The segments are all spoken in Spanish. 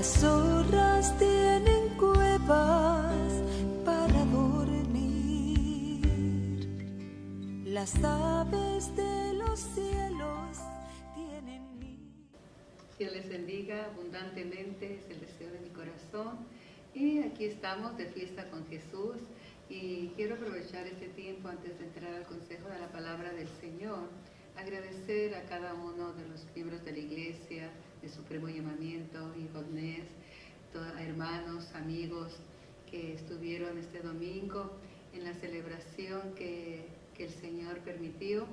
zorras tienen cuevas para dormir. Las aves de los cielos tienen nido. Dios les bendiga abundantemente, es el deseo de mi corazón. Y aquí estamos de fiesta con Jesús. Y quiero aprovechar este tiempo antes de entrar al consejo de la palabra del Señor, agradecer a cada uno de los miembros de la iglesia, de Supremo Llamamiento, Hijosnés, hermanos, amigos que estuvieron este domingo en la celebración que el Señor permitió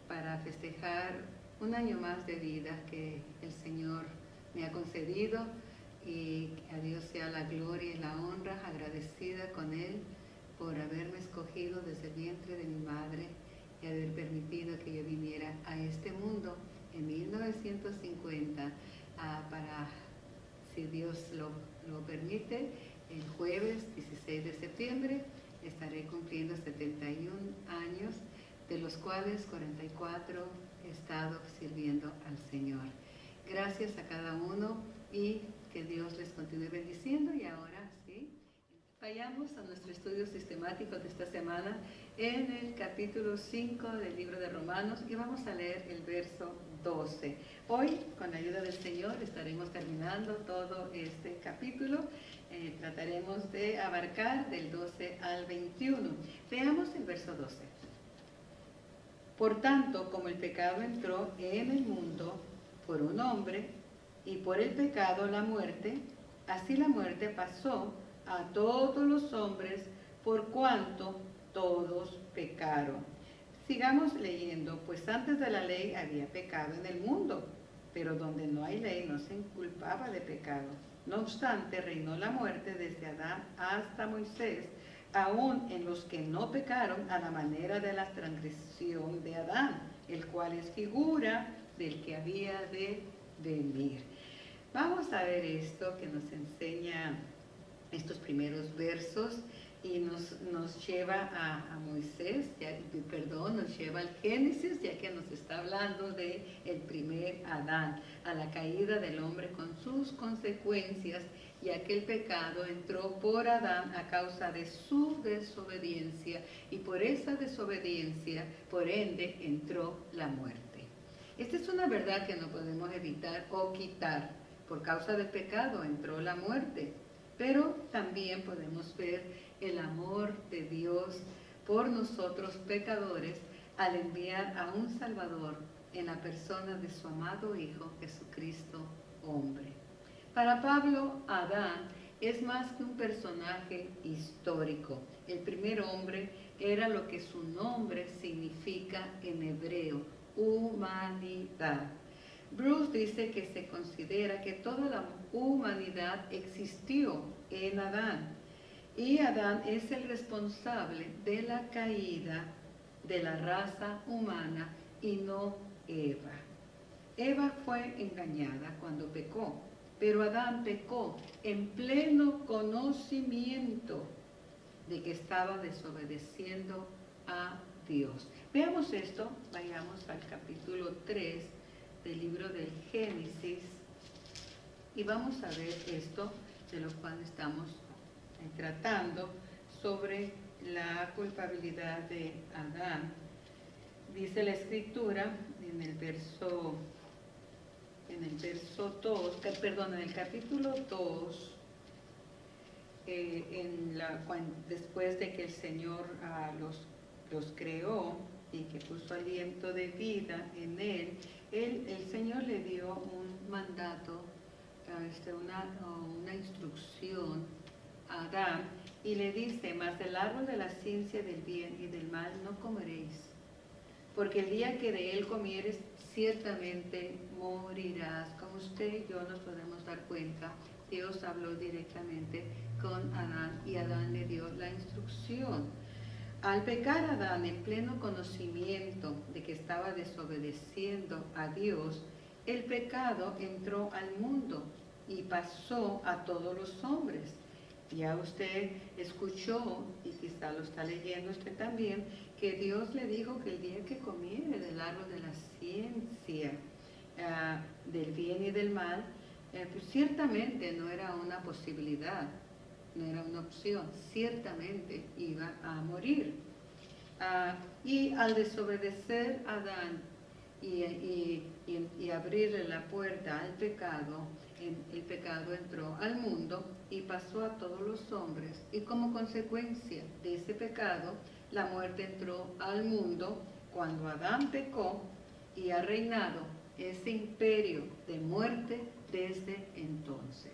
para festejar un año más de vida que el Señor me ha concedido, y a Dios sea la gloria y la honra, agradecida con Él por haberme escogido desde el vientre de mi madre y haber permitido que yo viniera a este mundo en 1950 para, si Dios lo permite, el jueves 16 de septiembre estaré cumpliendo 71 años, de los cuales 44 he estado sirviendo al Señor. Gracias a cada uno y que Dios les continúe bendiciendo. Y ahora sí, vayamos a nuestro estudio sistemático de esta semana en el capítulo 5 del libro de Romanos, y vamos a leer el verso 12. Hoy, con la ayuda del Señor, estaremos terminando todo este capítulo. Trataremos de abarcar del 12 al 21. Veamos el verso 12. Por tanto, como el pecado entró en el mundo por un hombre, y por el pecado la muerte, así la muerte pasó a todos los hombres, por cuanto todos pecaron. Sigamos leyendo. Pues antes de la ley había pecado en el mundo, pero donde no hay ley no se inculpaba de pecado. No obstante, reinó la muerte desde Adán hasta Moisés, aún en los que no pecaron a la manera de la transgresión de Adán, el cual es figura del que había de venir. Vamos a ver esto que nos enseña estos primeros versos, y nos lleva a Moisés, nos lleva al Génesis, ya que nos está hablando de el primer Adán, a la caída del hombre con sus consecuencias, ya que el pecado entró por Adán a causa de su desobediencia, y por esa desobediencia, por ende, entró la muerte. Esta es una verdad que no podemos evitar o quitar. Por causa del pecado entró la muerte. Pero también podemos ver el amor de Dios por nosotros pecadores al enviar a un Salvador en la persona de su amado Hijo Jesucristo, hombre. Para Pablo, Adán es más que un personaje histórico. El primer hombre era lo que su nombre significa en hebreo: humanidad. Bruce dice que se considera que toda la humanidad existió en Adán, y Adán es el responsable de la caída de la raza humana y no Eva. Eva fue engañada cuando pecó, pero Adán pecó en pleno conocimiento de que estaba desobedeciendo a Dios. Veamos esto, vayamos al capítulo 3 del libro del Génesis, y vamos a ver esto de lo cual estamos tratando, sobre la culpabilidad de Adán. Dice la Escritura en el capítulo 2, después de que el Señor los creó y que puso aliento de vida en él, el Señor le dio un mandato, una instrucción a Adán, y le dice: mas del árbol de la ciencia del bien y del mal no comeréis, porque el día que de él comieres ciertamente morirás. Como usted y yo nos podemos dar cuenta, Dios habló directamente con Adán, y Adán le dio la instrucción. Al pecar Adán en pleno conocimiento de que estaba desobedeciendo a Dios, el pecado entró al mundo y pasó a todos los hombres. Ya usted escuchó, y quizá lo está leyendo usted también, que Dios le dijo que el día que comiere del árbol de la ciencia del bien y del mal, pues ciertamente no era una posibilidad, no era una opción, ciertamente iba a morir. Y al desobedecer a Adán y abrirle la puerta al pecado, el pecado entró al mundo y pasó a todos los hombres. Y como consecuencia de ese pecado, la muerte entró al mundo cuando Adán pecó y ha reinado ese imperio de muerte desde entonces.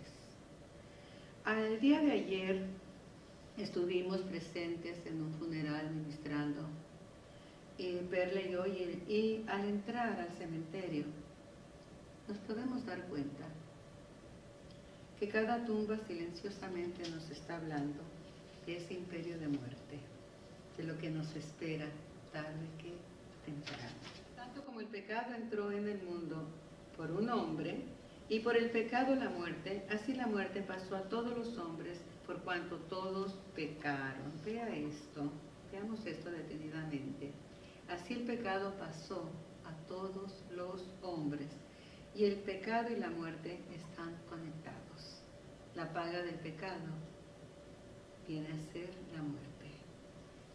Al día de ayer estuvimos presentes en un funeral ministrando, y Perla y yo, y al entrar al cementerio nos podemos dar cuenta que cada tumba silenciosamente nos está hablando de ese imperio de muerte, de lo que nos espera tarde que temprano. Tanto como el pecado entró en el mundo por un hombre, y por el pecado la muerte, así la muerte pasó a todos los hombres, por cuanto todos pecaron. Vea esto, veamos esto detenidamente. Así el pecado pasó a todos los hombres, y el pecado y la muerte están conectados. La paga del pecado viene a ser la muerte.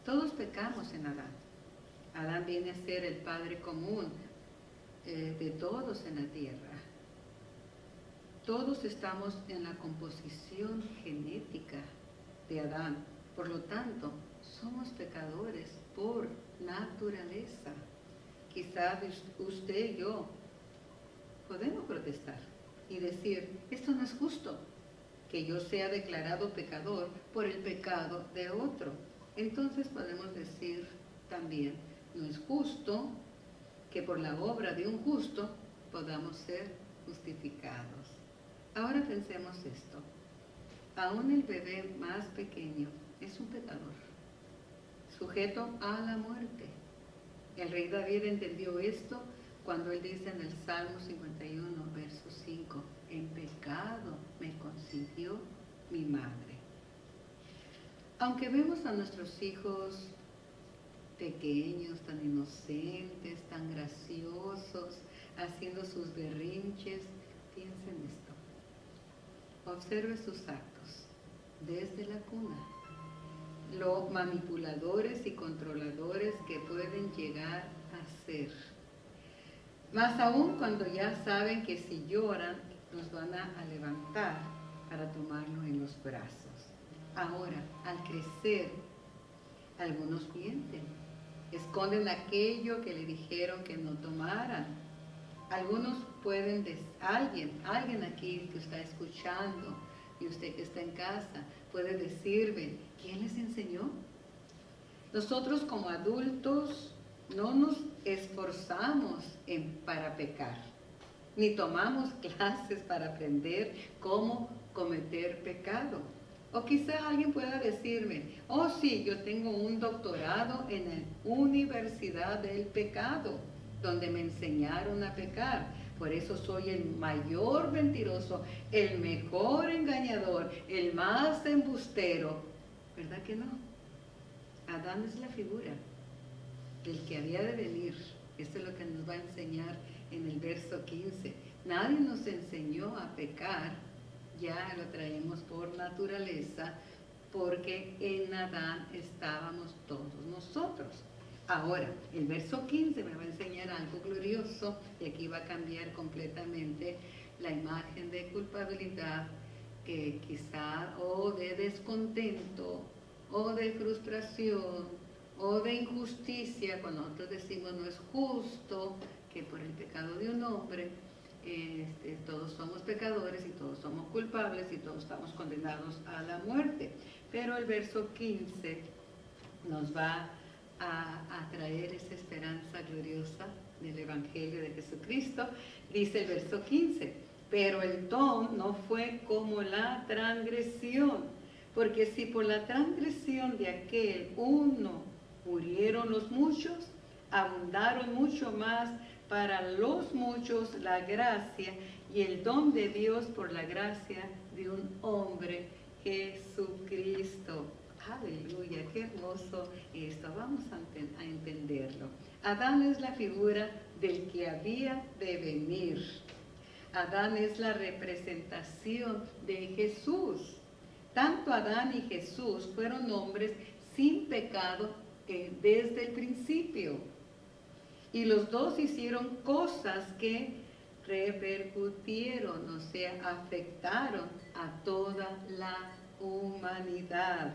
Todos pecamos en Adán. Adán viene a ser el padre común de todos en la tierra. Todos estamos en la composición genética de Adán. Por lo tanto, somos pecadores por naturaleza. Quizás usted y yo podemos protestar y decir, esto no es justo, que yo sea declarado pecador por el pecado de otro. Entonces podemos decir también, no es justo que por la obra de un justo podamos ser justificados. Ahora pensemos esto. Aún el bebé más pequeño es un pecador, sujeto a la muerte. El rey David entendió esto cuando él dice en el Salmo 51, verso 5, en pecado me concibió mi madre. Aunque vemos a nuestros hijos pequeños, tan inocentes, tan graciosos, haciendo sus berrinches, piensen esto. Observe sus actos desde la cuna, lo manipuladores y controladores que pueden llegar a ser. Más aún cuando ya saben que si lloran los van a levantar para tomarlos en los brazos. Ahora, al crecer, algunos mienten, esconden aquello que le dijeron que no tomaran. Algunos pueden decir, alguien aquí que está escuchando y usted que está en casa, puede decirme, ¿quién les enseñó? Nosotros como adultos no nos esforzamos para pecar, ni tomamos clases para aprender cómo cometer pecado. O quizá alguien pueda decirme, oh sí, yo tengo un doctorado en la Universidad del Pecado, donde me enseñaron a pecar. Por eso soy el mayor mentiroso, el mejor engañador, el más embustero. ¿Verdad que no? Adán es la figura del que había de venir. Esto es lo que nos va a enseñar en el verso 15. Nadie nos enseñó a pecar, ya lo traemos por naturaleza, porque en Adán estábamos todos nosotros. Ahora, el verso 15 me va a enseñar algo glorioso, y aquí va a cambiar completamente la imagen de culpabilidad, que quizá, o de descontento, o de frustración, o de injusticia, cuando nosotros decimos no es justo que por el pecado de un hombre, todos somos pecadores y todos somos culpables y todos estamos condenados a la muerte. Pero el verso 15 nos va a traer esa esperanza gloriosa del Evangelio de Jesucristo. Dice el verso 15, pero el don no fue como la transgresión, porque si por la transgresión de aquel uno murieron los muchos, abundaron mucho más para los muchos la gracia y el don de Dios por la gracia de un hombre, Jesucristo. Aleluya, qué hermoso esto. Vamos a entenderlo. Adán es la figura del que había de venir. Adán es la representación de Jesús. Tanto Adán y Jesús fueron hombres sin pecado desde el principio. Y los dos hicieron cosas que repercutieron, o sea, afectaron a toda la humanidad.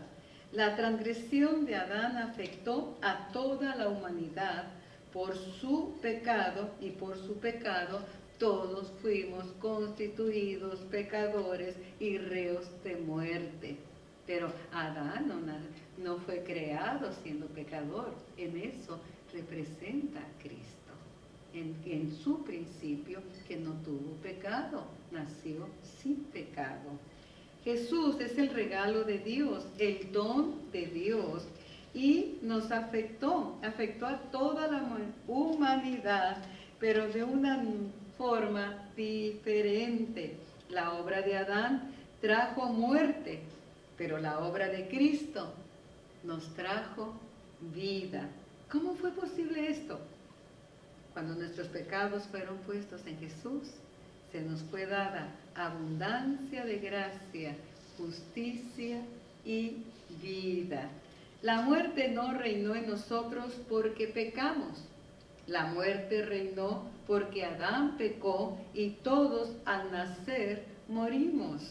La transgresión de Adán afectó a toda la humanidad por su pecado, y por su pecado todos fuimos constituidos pecadores y reos de muerte. Pero Adán no fue creado siendo pecador. En eso representa a Cristo. En su principio, que no tuvo pecado, nació sin pecado. Jesús es el regalo de Dios, el don de Dios, y nos afectó a toda la humanidad, pero de una forma diferente. La obra de Adán trajo muerte, pero la obra de Cristo nos trajo vida. ¿Cómo fue posible esto? Cuando nuestros pecados fueron puestos en Jesús, se nos fue dada abundancia de gracia, justicia y vida. La muerte no reinó en nosotros porque pecamos. La muerte reinó porque Adán pecó y todos al nacer morimos.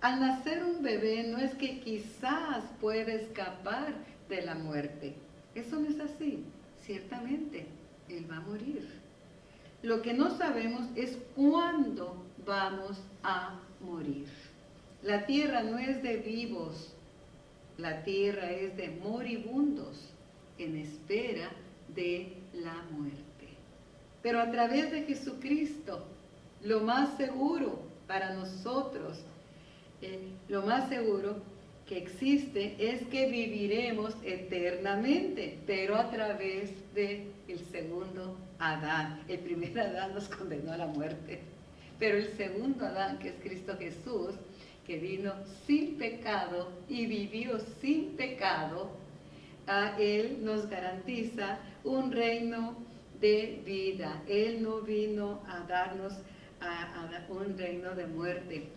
Al nacer un bebé no es que quizás pueda escapar de la muerte. Eso no es así. Ciertamente, él va a morir. Lo que no sabemos es cuándo vamos a morir. La tierra no es de vivos, la tierra es de moribundos en espera de la muerte. Pero a través de Jesucristo, lo más seguro para nosotros, lo más seguro que existe es que viviremos eternamente, pero a través del segundo Adán. El primer Adán nos condenó a la muerte, pero el segundo Adán, que es Cristo Jesús, que vino sin pecado y vivió sin pecado, a Él nos garantiza un reino de vida. Él no vino a darnos un reino de muerte.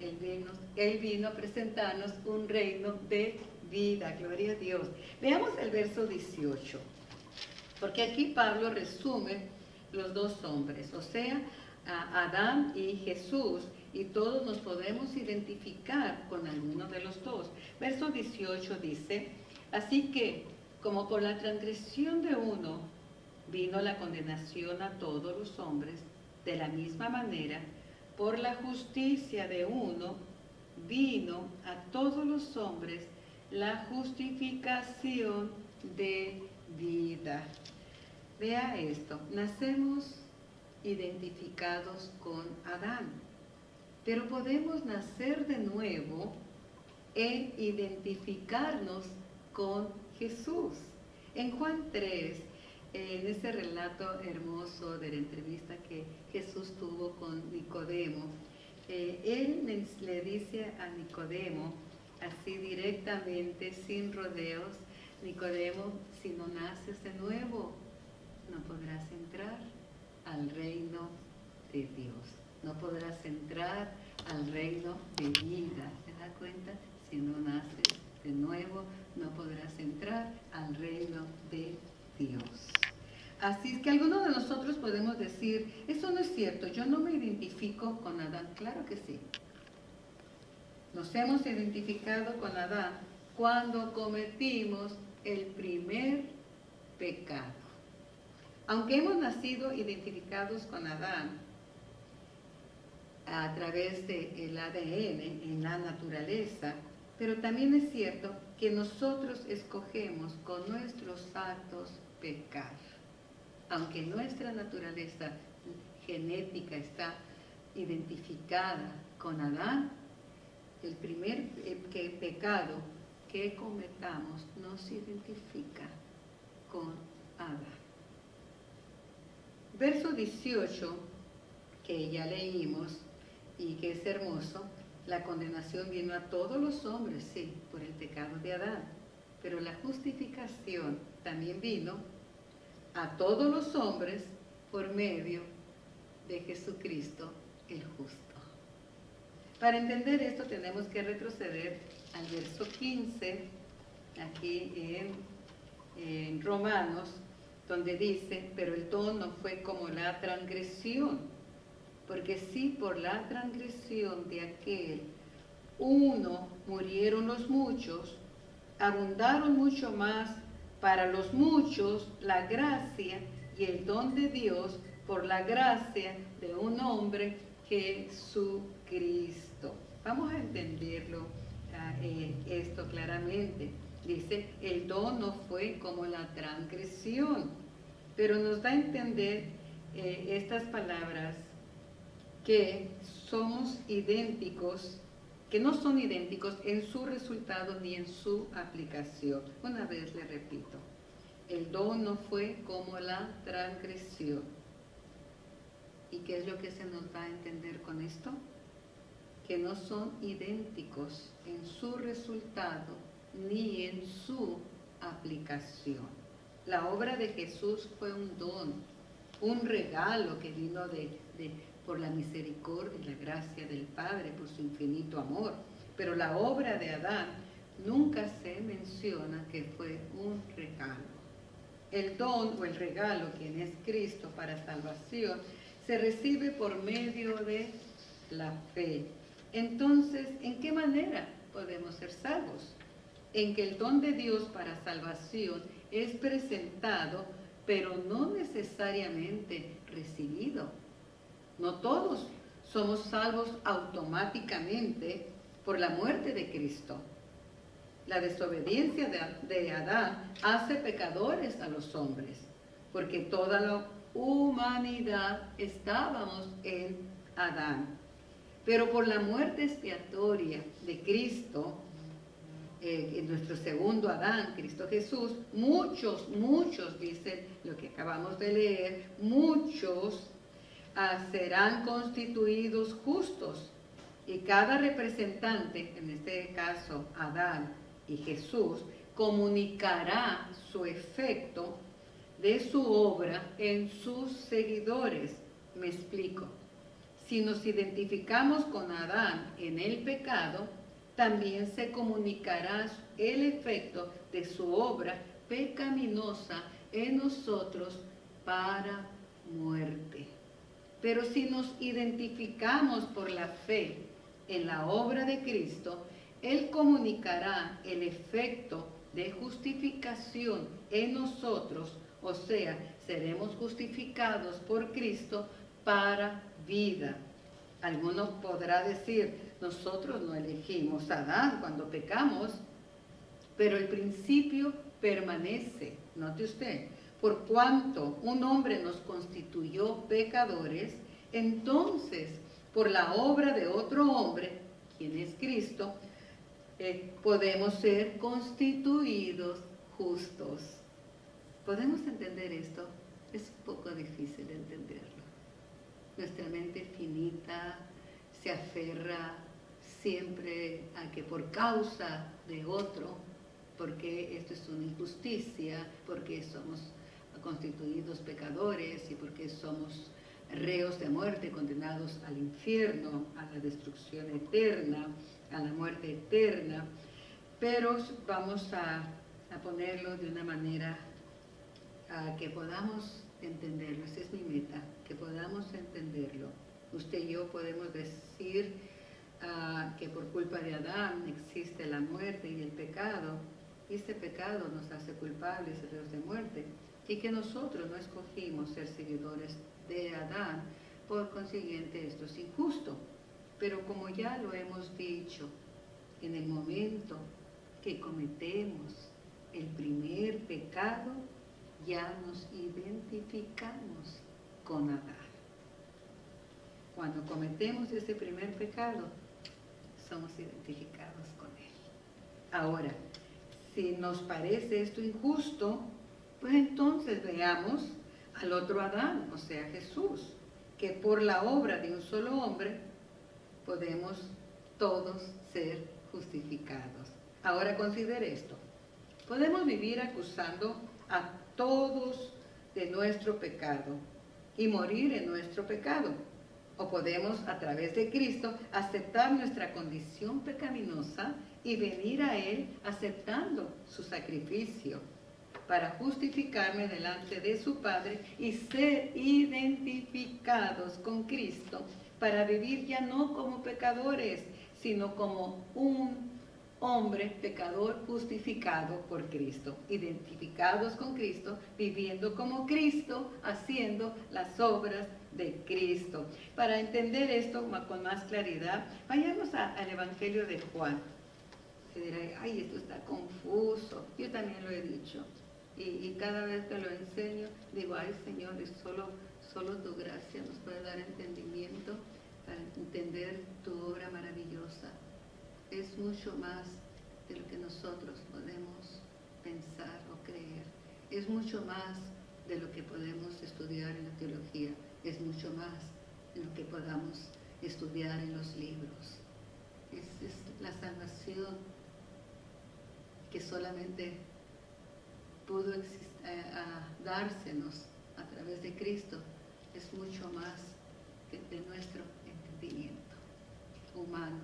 Él vino a presentarnos un reino de vida. Gloria a Dios. Veamos el verso 18, porque aquí Pablo resume los dos hombres, o sea, Adán y Jesús, y todos nos podemos identificar con alguno de los dos. Verso 18 dice: así que, como por la transgresión de uno vino la condenación a todos los hombres, de la misma manera, por la justicia de uno vino a todos los hombres la justificación de vida. Vea esto, nacemos identificados con Adán, pero podemos nacer de nuevo e identificarnos con Jesús. En Juan 3, en ese relato hermoso de la entrevista que Jesús tuvo con Nicodemo, él le dice a Nicodemo, así directamente, sin rodeos: Nicodemo, si no naces de nuevo, no podrás entrar al reino de Dios, no podrás entrar al reino de vida. ¿Se da cuenta? Si no naces de nuevo, no podrás entrar al reino de Dios. Así es que algunos de nosotros podemos decir: eso no es cierto, yo no me identifico con Adán. Claro que sí. Nos hemos identificado con Adán cuando cometimos el primer pecado. Aunque hemos nacido identificados con Adán a través del ADN, en la naturaleza, pero también es cierto que nosotros escogemos con nuestros actos pecar. Aunque nuestra naturaleza genética está identificada con Adán, el primer pecado que cometamos nos identifica con Adán. Verso 18, que ya leímos y que es hermoso: la condenación vino a todos los hombres, sí, por el pecado de Adán, pero la justificación también vino a todos los hombres por medio de Jesucristo, el justo. Para entender esto tenemos que retroceder al verso 15, aquí en Romanos, donde dice, pero el don no fue como la transgresión, porque si por la transgresión de aquel uno murieron los muchos, abundaron mucho más para los muchos la gracia y el don de Dios por la gracia de un hombre, Jesucristo. Vamos a entenderlo esto claramente. Dice, el don no fue como la transgresión, pero nos da a entender estas palabras que somos idénticos, que no son idénticos en su resultado ni en su aplicación. Una vez le repito, el don no fue como la transgresión. ¿Y qué es lo que se nos da a entender con esto? Que no son idénticos en su resultado ni en su aplicación. La obra de Jesús fue un don, un regalo que vino por la misericordia y la gracia del Padre, por su infinito amor. Pero la obra de Adán nunca se menciona que fue un regalo. El don o el regalo, quien es Cristo para salvación, se recibe por medio de la fe. Entonces, ¿en qué manera podemos ser salvos? En que el don de Dios para salvación es presentado, pero no necesariamente recibido. No todos somos salvos automáticamente por la muerte de Cristo. La desobediencia de Adán hace pecadores a los hombres, porque toda la humanidad estábamos en Adán. Pero por la muerte expiatoria de Cristo, en nuestro segundo Adán, Cristo Jesús, muchos, dice lo que acabamos de leer, muchos serán constituidos justos, y cada representante, en este caso Adán y Jesús, comunicará su efecto de su obra en sus seguidores. Me explico. Si nos identificamos con Adán en el pecado, también se comunicará el efecto de su obra pecaminosa en nosotros para muerte. Pero si nos identificamos por la fe en la obra de Cristo, Él comunicará el efecto de justificación en nosotros, o sea, seremos justificados por Cristo para vida. Alguno podrá decir, nosotros no elegimos a Adán cuando pecamos, pero el principio permanece. Note usted, por cuanto un hombre nos constituyó pecadores, entonces por la obra de otro hombre, quien es Cristo, podemos ser constituidos justos. ¿Podemos entender esto? Es un poco difícil entenderlo. Nuestra mente finita se aferra siempre a que por causa de otro, porque esto es una injusticia, porque somos constituidos pecadores y porque somos reos de muerte, condenados al infierno, a la destrucción eterna, a la muerte eterna. Pero vamos a ponerlo de una manera que podamos entenderlo. Esa es mi meta, que podamos entenderlo. Usted y yo podemos decir que por culpa de Adán existe la muerte y el pecado. Y este pecado nos hace culpables y reos de muerte. Y que nosotros no escogimos ser seguidores de Adán, por consiguiente esto es injusto. Pero como ya lo hemos dicho, en el momento que cometemos el primer pecado, ya nos identificamos con Adán. Cuando cometemos ese primer pecado, somos identificados con él. Ahora, si nos parece esto injusto, pues entonces veamos al otro Adán, o sea Jesús, que por la obra de un solo hombre podemos todos ser justificados. Ahora considere esto. Podemos vivir acusando a todos de nuestro pecado y morir en nuestro pecado. O podemos, a través de Cristo, aceptar nuestra condición pecaminosa y venir a Él aceptando su sacrificio para justificarme delante de su Padre y ser identificados con Cristo para vivir ya no como pecadores, sino como un hombre pecador justificado por Cristo, identificados con Cristo, viviendo como Cristo, haciendo las obras de Cristo. Para entender esto con más claridad, vayamos al Evangelio de Juan. Se dirá, ay, esto está confuso. Yo también lo he dicho. Y cada vez que lo enseño, digo, ay, Señor, es solo tu gracia nos puede dar entendimiento para entender tu obra maravillosa. Es mucho más de lo que nosotros podemos pensar o creer. Es mucho más de lo que podemos estudiar en la teología. Es mucho más de lo que podamos estudiar en los libros. Es la salvación que solamente pudo dársenos a través de Cristo. Es mucho más que de nuestro entendimiento humano.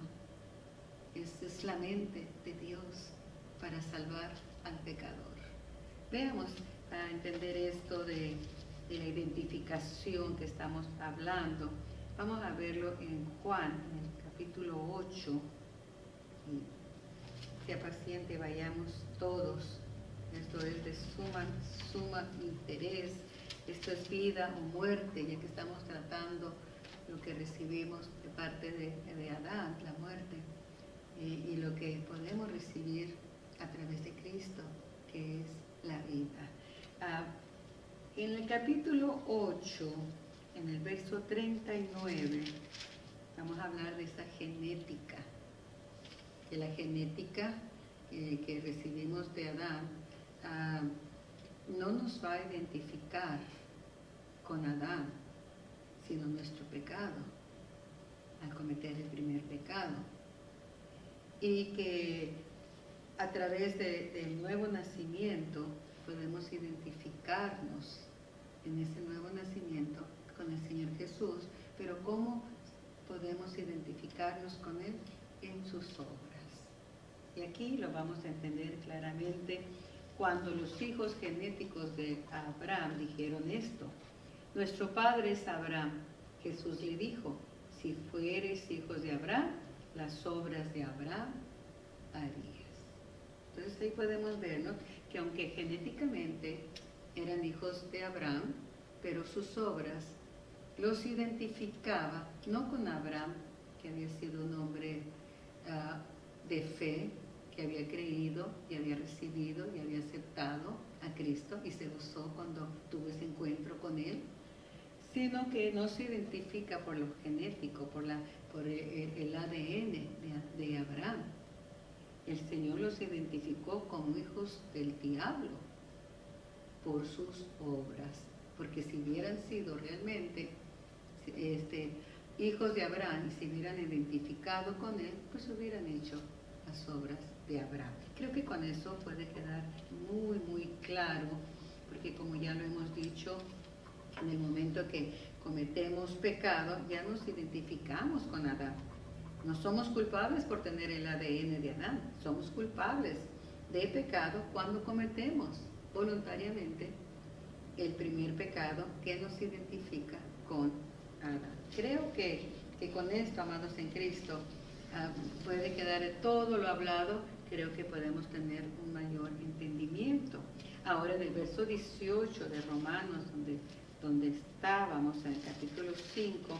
Es la mente de Dios para salvar al pecador. Veamos, para entender esto de la identificación que estamos hablando, vamos a verlo en Juan, en el capítulo 8. Y sea paciente, vayamos todos. Esto es de suma interés. Esto es vida o muerte, ya que estamos tratando lo que recibimos de parte de Adán, la muerte. Y lo que podemos recibir a través de Cristo, que es la vida. En el capítulo 8, en el verso 39, vamos a hablar de esa genética, que la genética que recibimos de Adán no nos va a identificar con Adán, sino nuestro pecado, al cometer el primer pecado. Y que a través del nuevo nacimiento podemos identificarnos en ese nuevo nacimiento con el Señor Jesús, pero ¿cómo podemos identificarnos con Él? En sus obras. Y aquí lo vamos a entender claramente cuando los hijos genéticos de Abraham dijeron esto. Nuestro padre es Abraham. Jesús le dijo, si fueres hijos de Abraham, las obras de Abraham harías. Entonces ahí podemos ver, ¿no?, que aunque genéticamente eran hijos de Abraham, pero sus obras los identificaba no con Abraham, que había sido un hombre de fe, que había creído y había recibido y había aceptado a Cristo y se gozó cuando tuvo ese encuentro con Él, sino que no se identifica por lo genético, por el ADN de Abraham. El Señor los identificó como hijos del diablo por sus obras, porque si hubieran sido realmente hijos de Abraham y se hubieran identificado con Él, pues hubieran hecho las obras de Abraham. Creo que con eso puede quedar muy, muy claro, porque como ya lo hemos dicho, en el momento que cometemos pecado, ya nos identificamos con Adán. No somos culpables por tener el ADN de Adán, somos culpables de pecado cuando cometemos voluntariamente el primer pecado que nos identifica con Adán. Creo que con esto, amados en Cristo, puede quedar todo lo hablado. Creo que podemos tener un mayor entendimiento. Ahora en el verso 18 de Romanos, donde estábamos en el capítulo 5,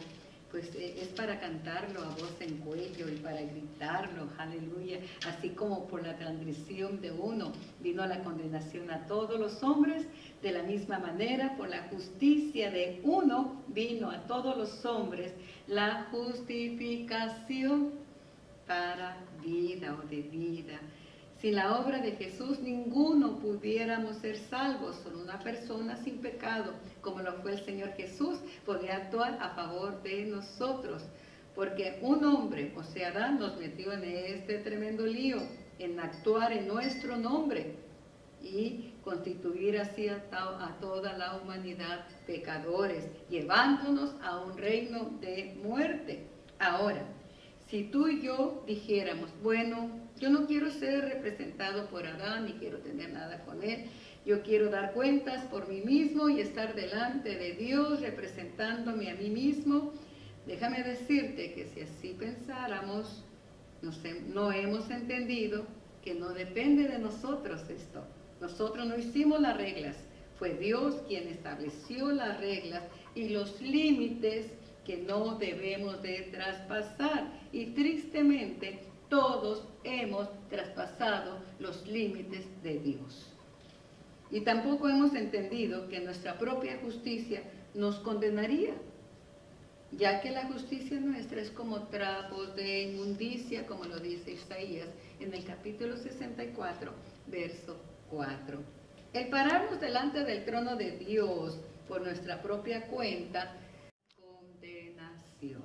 pues es para cantarlo a voz en cuello y para gritarlo, aleluya, así como por la transgresión de uno vino la condenación a todos los hombres, de la misma manera por la justicia de uno vino a todos los hombres la justificación para vida o de vida. Sin la obra de Jesús, ninguno pudiéramos ser salvos. Solo una persona sin pecado, como lo fue el Señor Jesús, podía actuar a favor de nosotros. Porque un hombre, o sea, Adán, nos metió en este tremendo lío, en actuar en nuestro nombre. y constituir así a toda la humanidad pecadores, llevándonos a un reino de muerte. Ahora, si tú y yo dijéramos, bueno, yo no quiero ser representado por Adán ni quiero tener nada con él, yo quiero dar cuentas por mí mismo y estar delante de Dios representándome a mí mismo, déjame decirte que si así pensáramos, no hemos entendido que no depende de nosotros esto. Nosotros no hicimos las reglas, fue Dios quien estableció las reglas y los límites que no debemos de traspasar. Y tristemente todos hemos traspasado los límites de Dios. Y tampoco hemos entendido que nuestra propia justicia nos condenaría, ya que la justicia nuestra es como trapos de inmundicia, como lo dice Isaías en el capítulo 64, verso 4. El pararnos delante del trono de Dios por nuestra propia cuenta, condenación.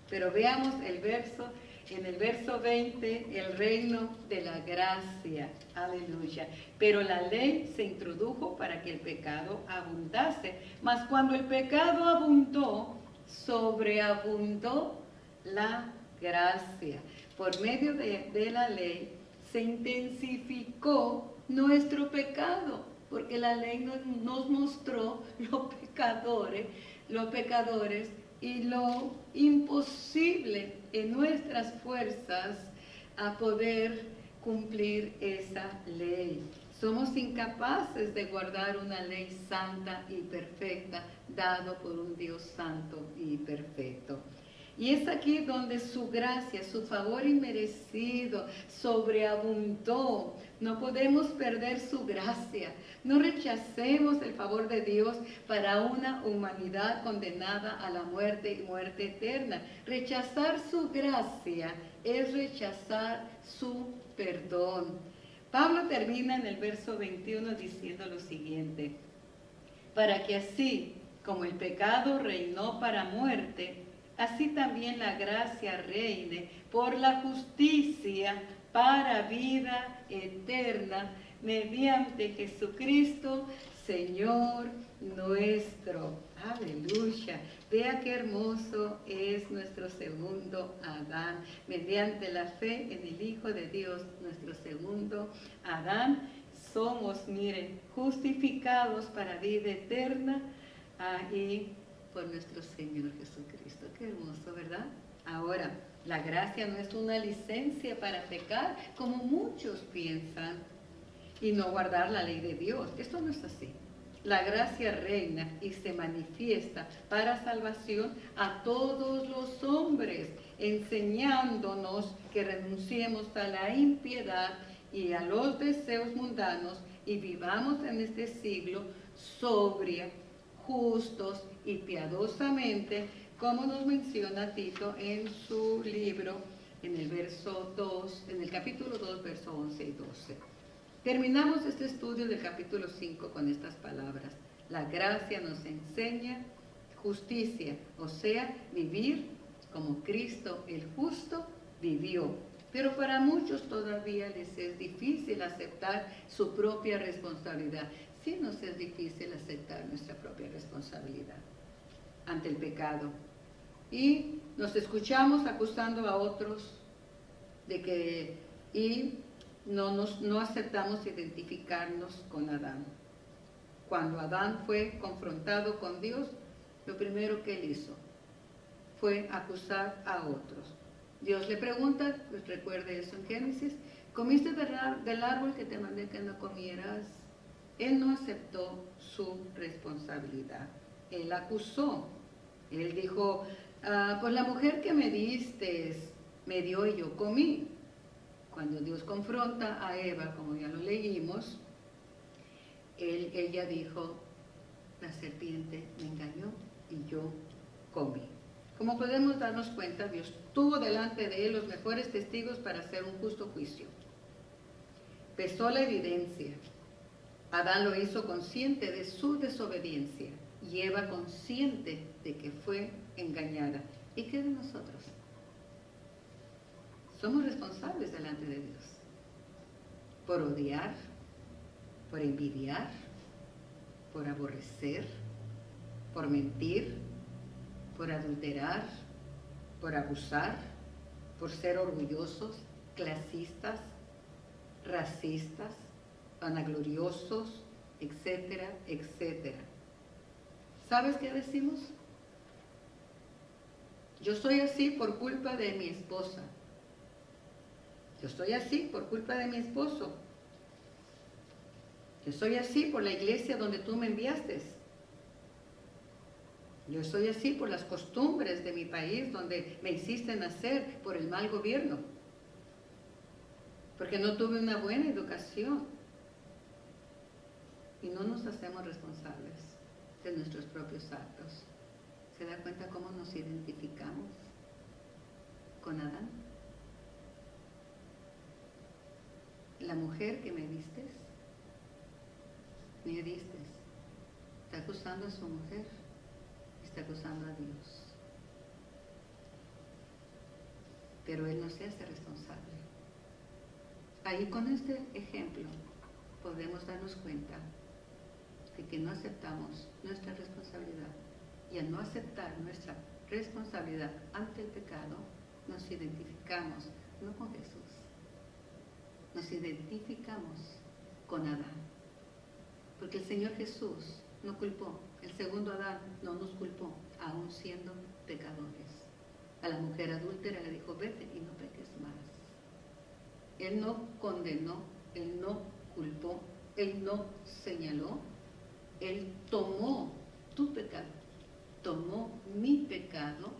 Pero veamos el verso, en el verso 20, el reino de la gracia. Aleluya. Pero la ley se introdujo para que el pecado abundase, mas cuando el pecado abundó, sobreabundó la gracia. Por medio de la ley se intensificó nuestro pecado, porque la ley nos mostró los pecadores y lo imposible en nuestras fuerzas a poder cumplir esa ley. Somos incapaces de guardar una ley santa y perfecta, dado por un Dios santo y perfecto. Y es aquí donde su gracia, su favor inmerecido, sobreabundó. No podemos perder su gracia. No rechacemos el favor de Dios para una humanidad condenada a la muerte y muerte eterna. Rechazar su gracia es rechazar su perdón. Pablo termina en el verso 21 diciendo lo siguiente: para que así como el pecado reinó para muerte, así también la gracia reine por la justicia para vida eterna mediante Jesucristo, Señor nuestro. Aleluya. Vea qué hermoso es nuestro segundo Adán. Mediante la fe en el Hijo de Dios, nuestro segundo Adán, somos, miren, justificados para vida eterna y por nuestro Señor Jesucristo. Qué hermoso, ¿verdad? Ahora, la gracia no es una licencia para pecar, como muchos piensan, y no guardar la ley de Dios. Esto no es así. La gracia reina y se manifiesta para salvación a todos los hombres, enseñándonos que renunciemos a la impiedad y a los deseos mundanos y vivamos en este siglo sobria, justos y piadosamente, como nos menciona Tito en su libro, en el verso 2, en el capítulo 2, verso 11 y 12. Terminamos este estudio del capítulo 5 con estas palabras: la gracia nos enseña justicia, o sea, vivir como Cristo el justo vivió. Pero para muchos todavía les es difícil aceptar su propia responsabilidad. Sí nos es difícil aceptar nuestra propia responsabilidad ante el pecado. Y nos escuchamos acusando a otros de que no aceptamos identificarnos con Adán. Cuando Adán fue confrontado con Dios, lo primero que él hizo fue acusar a otros. Dios le pregunta, pues recuerde eso en Génesis: ¿comiste del árbol que te mandé que no comieras? Él no aceptó su responsabilidad. Él acusó. Él dijo: pues la mujer que me diste me dio y yo comí. Cuando Dios confronta a Eva, como ya lo leímos, ella dijo: la serpiente me engañó y yo comí. Como podemos darnos cuenta, Dios tuvo delante de él los mejores testigos para hacer un justo juicio. Pesó la evidencia. Adán lo hizo consciente de su desobediencia y Eva consciente de que fue engañada. ¿Y qué de nosotros? Somos responsables delante de Dios por odiar, por envidiar, por aborrecer, por mentir, por adulterar, por abusar, por ser orgullosos, clasistas, racistas, vanagloriosos, etcétera, etcétera. ¿Sabes qué decimos? Yo soy así por culpa de mi esposa. Yo soy así por culpa de mi esposo. Yo soy así por la iglesia donde tú me enviaste. Yo soy así por las costumbres de mi país donde me hiciste nacer, por el mal gobierno. Porque no tuve una buena educación. Y no nos hacemos responsables de nuestros propios actos. ¿Se da cuenta cómo nos identificamos con Adán? La mujer que me diste, está acusando a su mujer, está acusando a Dios. Pero él no se hace responsable. Ahí con este ejemplo podemos darnos cuenta de que no aceptamos nuestra responsabilidad. Y al no aceptar nuestra responsabilidad ante el pecado, nos identificamos no con Jesús, nos identificamos con Adán. Porque el Señor Jesús no culpó, el segundo Adán no nos culpó, aún siendo pecadores. A la mujer adúltera le dijo, vete y no peques más. Él no condenó, él no culpó, él no señaló, él tomó tu pecado, tomó mi pecado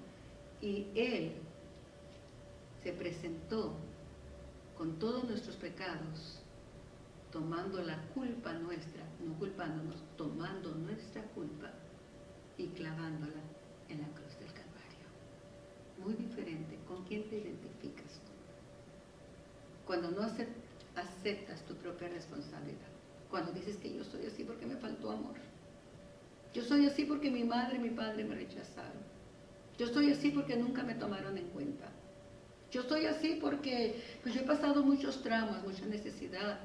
y él se presentó con todos nuestros pecados, tomando la culpa nuestra, no culpándonos, tomando nuestra culpa y clavándola en la cruz del Calvario. Muy diferente. ¿Con quién te identificas tú? Cuando no aceptas tu propia responsabilidad, cuando dices que yo soy así porque me faltó amor, yo soy así porque mi madre y mi padre me rechazaron, yo soy así porque nunca me tomaron en cuenta, yo soy así porque pues yo he pasado muchos traumas, mucha necesidad,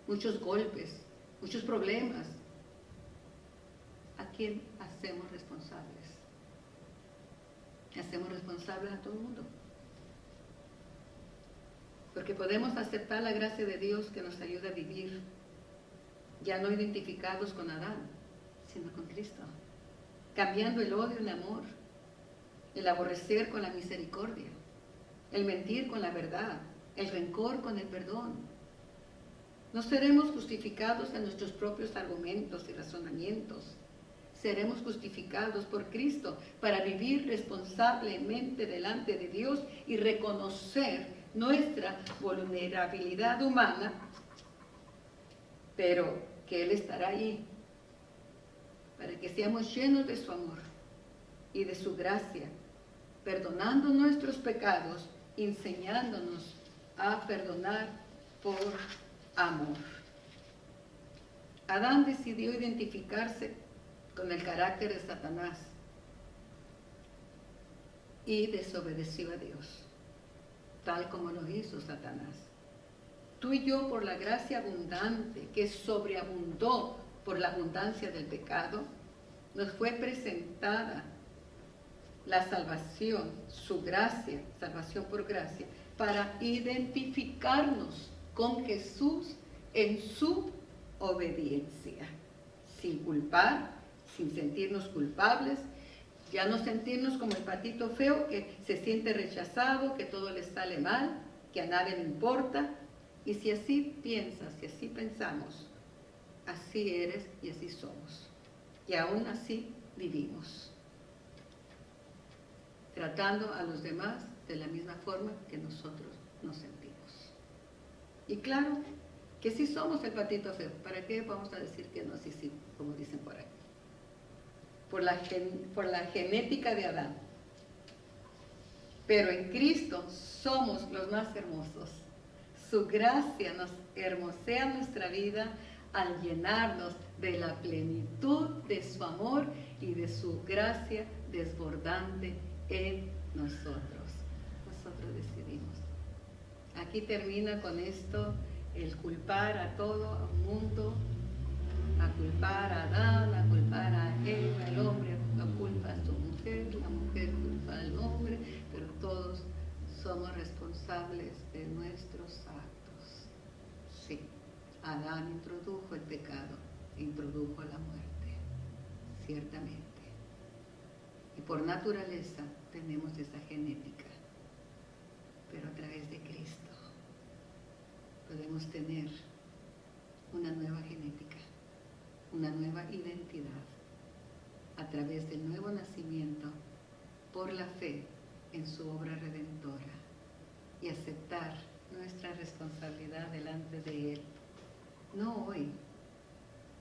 muchos golpes, muchos problemas. ¿A quién hacemos responsables? Hacemos responsables a todo el mundo. Porque podemos aceptar la gracia de Dios que nos ayuda a vivir, ya no identificados con Adán, sino con Cristo, cambiando el odio en amor, el aborrecer con la misericordia, el mentir con la verdad, el rencor con el perdón. No seremos justificados en nuestros propios argumentos y razonamientos. Seremos justificados por Cristo para vivir responsablemente delante de Dios y reconocer nuestra vulnerabilidad humana, pero que Él estará ahí para que seamos llenos de su amor y de su gracia, perdonando nuestros pecados, enseñándonos a perdonar por amor. Adán decidió identificarse con el carácter de Satanás y desobedeció a Dios, tal como lo hizo Satanás. Tú y yo, por la gracia abundante que sobreabundó por la abundancia del pecado, nos fue presentada la salvación, su gracia, salvación por gracia, para identificarnos con Jesús en su obediencia, sin culpar, sin sentirnos culpables, ya no sentirnos como el patito feo que se siente rechazado, que todo le sale mal, que a nadie le importa. Y si así piensas, si así pensamos, así eres y así somos. Y aún así vivimos, tratando a los demás de la misma forma que nosotros nos sentimos. Y claro que sí somos el patito feo. ¿Para qué vamos a decir que no? Sí, sí, como dicen por ahí. Por la genética de Adán. Pero en Cristo somos los más hermosos. Su gracia nos hermosea nuestra vida al llenarnos de la plenitud de su amor y de su gracia desbordante en nosotros. Nosotros decidimos. Aquí termina con esto el culpar a todo el mundo a culpar a Adán, a culpar a Eva, el hombre culpa a su mujer, la mujer culpa al hombre, pero todos somos responsables de nuestros actos. Sí, Adán introdujo el pecado, introdujo la muerte, ciertamente. Y por naturaleza tenemos esa genética, pero a través de Cristo podemos tener una nueva genética, una nueva identidad, a través del nuevo nacimiento, por la fe en su obra redentora y aceptar nuestra responsabilidad delante de Él. No hoy,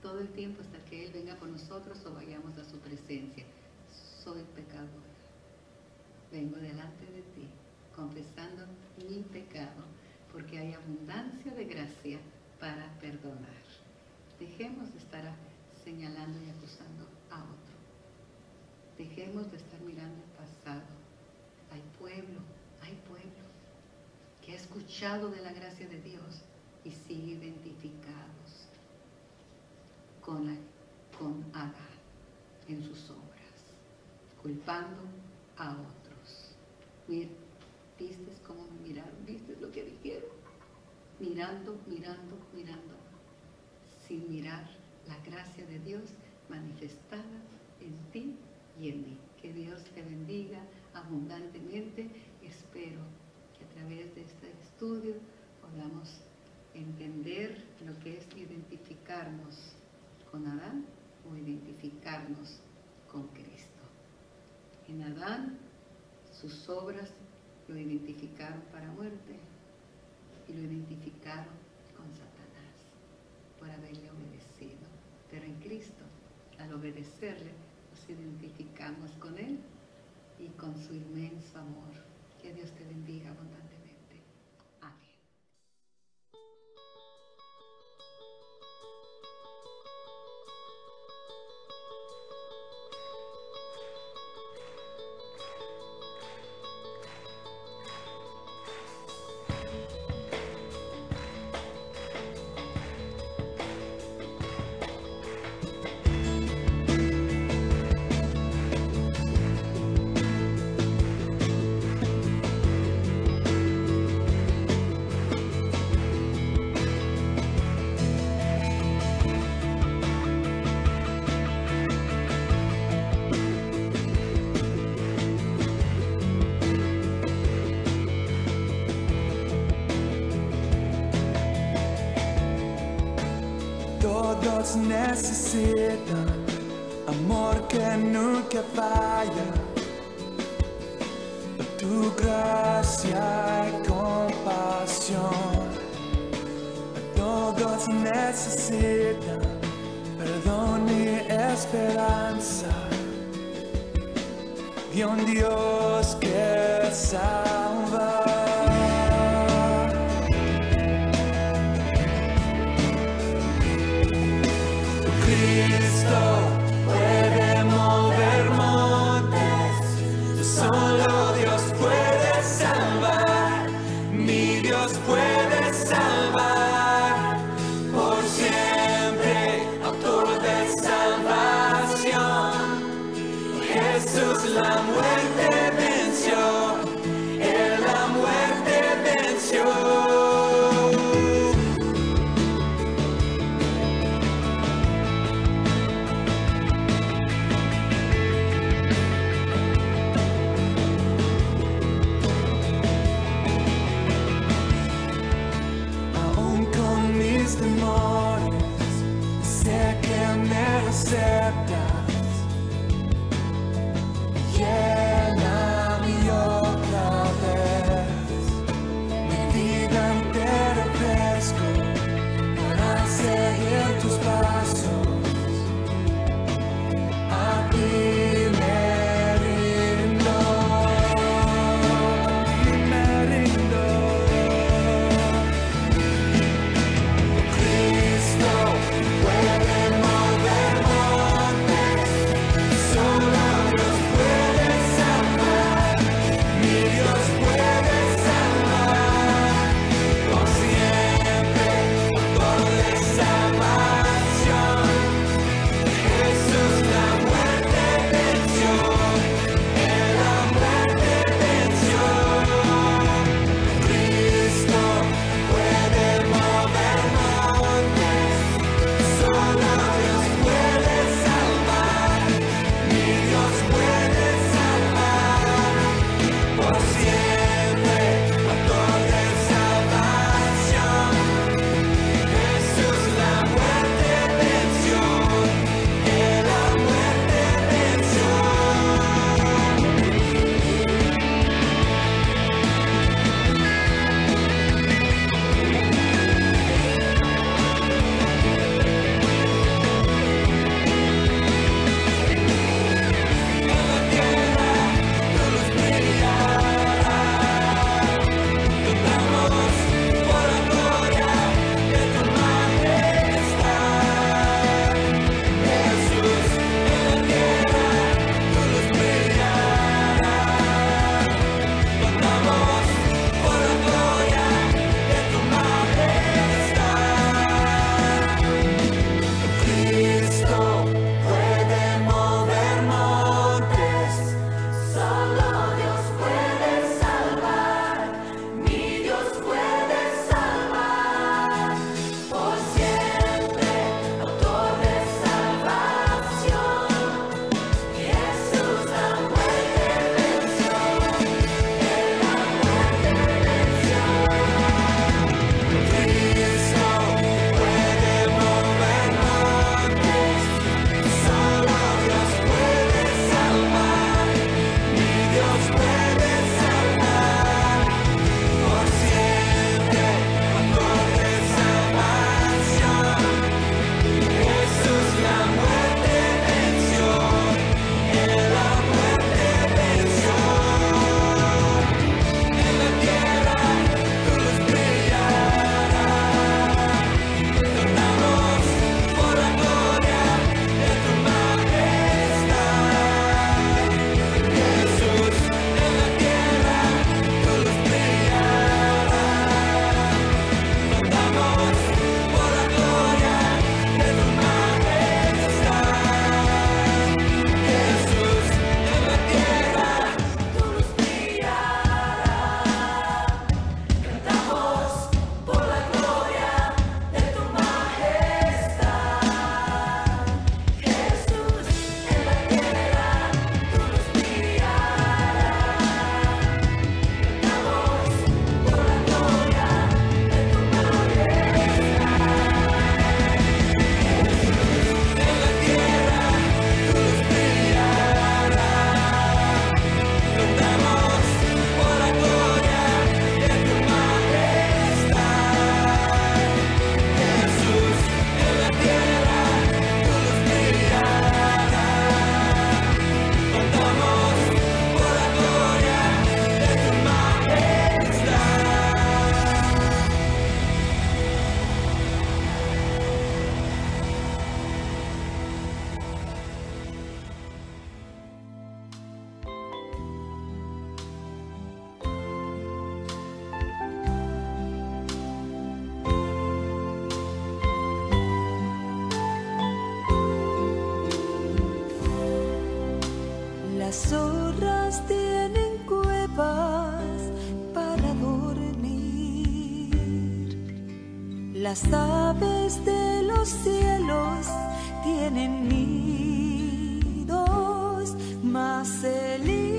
todo el tiempo hasta que Él venga por nosotros o vayamos a su presencia. Soy pecadora, vengo delante de ti, confesando mi pecado, porque hay abundancia de gracia para perdonar. Dejemos de estar señalando y acusando a otro. Dejemos de estar mirando el pasado. Hay pueblo que ha escuchado de la gracia de Dios y sigue identificados con Adán en sus obras, culpando a otros. Mira, ¿viste cómo me miraron? ¿Viste lo que dijeron? Mirando, sin mirar la gracia de Dios manifestada en ti y en mí. Que Dios te bendiga abundantemente. Espero que a través de este estudio podamos entender lo que es identificarnos con Adán o identificarnos con Cristo. En Adán, sus obras lo identificaron para muerte y lo identificaron con Satanás por haberle obedecido. Pero en Cristo, al obedecerle, nos identificamos con Él y con su inmenso amor. Que Dios te bendiga abundantemente. Amén. Todos necesitan amor que nunca falla, tu gracia y compasión. Todos necesitan perdón y esperanza de un Dios que salva. Cristo puede mover montes, solo Dios puede salvar, mi Dios puede salvar, por siempre, autor de salvación. Jesús la muerte venció, Él la muerte venció. Sé que me aceptas, lléname otra vez. Mi Las aves de los cielos tienen nidos, mas el